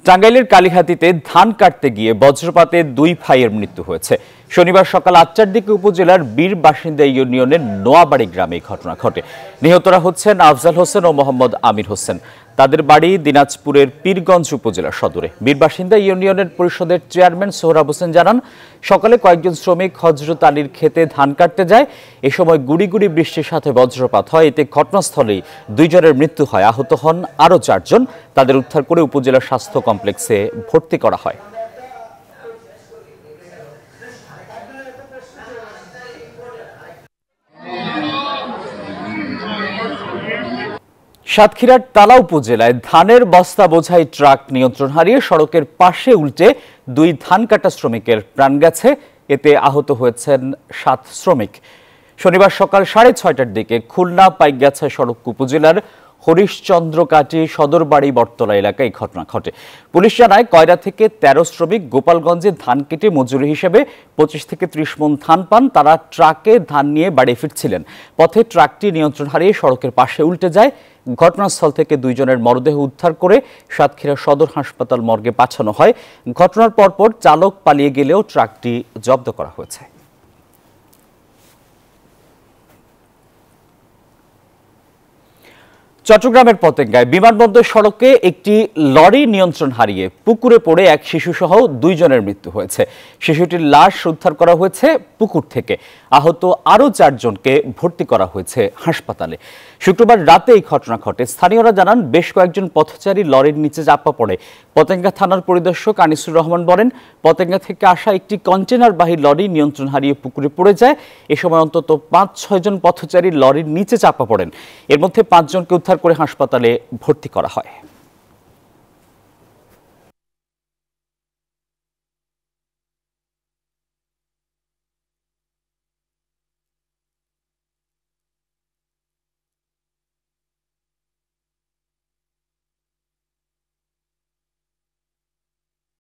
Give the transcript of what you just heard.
টাঙ্গাইলের কালিহাতীতে ধান কাটতে গিয়ে বজ্রপাতে দুই ভাইয়ের মৃত্যু হয়েছে। শনিবার সকাল ৮টার দিকে উপজেলার বীর বাসিন্দা ইউনিয়নের নোয়াবাড়ি গ্রামে এই ঘটনা ঘটে। নিহতরা হচ্ছেন আফজাল হোসেন ও মোহাম্মদ আমির হোসেন। তাদের বাড়ি দিনাজপুরের পীরগঞ্জ উপজেলা সদরে। বীর বাসিন্দা ইউনিয়নের পরিষদের চেয়ারম্যান সোহরাব হোসেন জানান, সকালে কয়েকজন শ্রমিক হজরত আলীর ক্ষেতে ধান কাটতে যায়। এ সময় গুড়ি গুড়ি বৃষ্টির সাথে বজ্রপাত হয়। এতে ঘটনাস্থলেই দুইজনের মৃত্যু হয়। আহত হন আরও ৪ জন। তাদের উদ্ধার করে উপজেলা স্বাস্থ্য কমপ্লেক্সে ভর্তি করা হয়। সাতক্ষীরার তালা উপজেলায় ধানের বস্তা বোঝাই ট্রাক নিয়ন্ত্রণ হারিয়ে সড়কের পাশে উল্টে দুই ধান কাটা শ্রমিকের প্রাণ গেছে। এতে আহত হয়েছেন ৭ শ্রমিক। শনিবার সকাল ৬:৩০টার দিকে খুলনা পাইকগাছা সড়ক উপজেলার হরিশচন্দ্রকাটি সদরবাড়ি বটতলা এলাকায় এই ঘটনা ঘটে। পুলিশ জানায়, কয়রা থেকে ১৩ শ্রমিক গোপালগঞ্জে ধান কেটে মজুরি হিসেবে ২৫ থেকে ৩০ মণ ধান পান। তারা ট্রাকে ধান নিয়ে বাড়ি ফিরছিলেন। পথে ট্রাকটি নিয়ন্ত্রণ হারিয়ে সড়কের পাশে উল্টে যায়। ঘটনাস্থল থেকে দুইজনের মরদেহ উদ্ধার করে সাতক্ষীরা সদর হাসপাতাল মর্গে পাঠানো হয়। ঘটনার পরপর চালক পালিয়ে গেলেও ট্রাকটি জব্দ করা হয়েছে। চট্টগ্রামের পতেঙ্গায় বিমানবন্দর সড়কে একটি লরি নিয়ন্ত্রণ হারিয়ে পুকুরে পড়ে এক শিশুসহ ২ জনের মৃত্যু হয়েছে। শিশুটির লাশ উদ্ধার করা হয়েছে পুকুর থেকে। আহত আরও ৪ জনকে ভর্তি করা হয়েছে হাসপাতালে। শুক্রবার রাতে এই ঘটনা ঘটে। স্থানীয়রা জানান, বেশ কয়েকজন পথচারী লরির নিচে চাপা পড়ে। পতেঙ্গা থানার পরিদর্শক আনিসুর রহমান বলেন, পতেঙ্গা থেকে আসা একটি কন্টেনারবাহী লরি নিয়ন্ত্রণ হারিয়ে পুকুরে পড়ে যায়। এ সময় অন্তত ৫-৬ জন পথচারী লরির নিচে চাপা পড়েন। এর মধ্যে ৫ জনকে উদ্ধার করে হাসপাতালে ভর্তি করা হয়।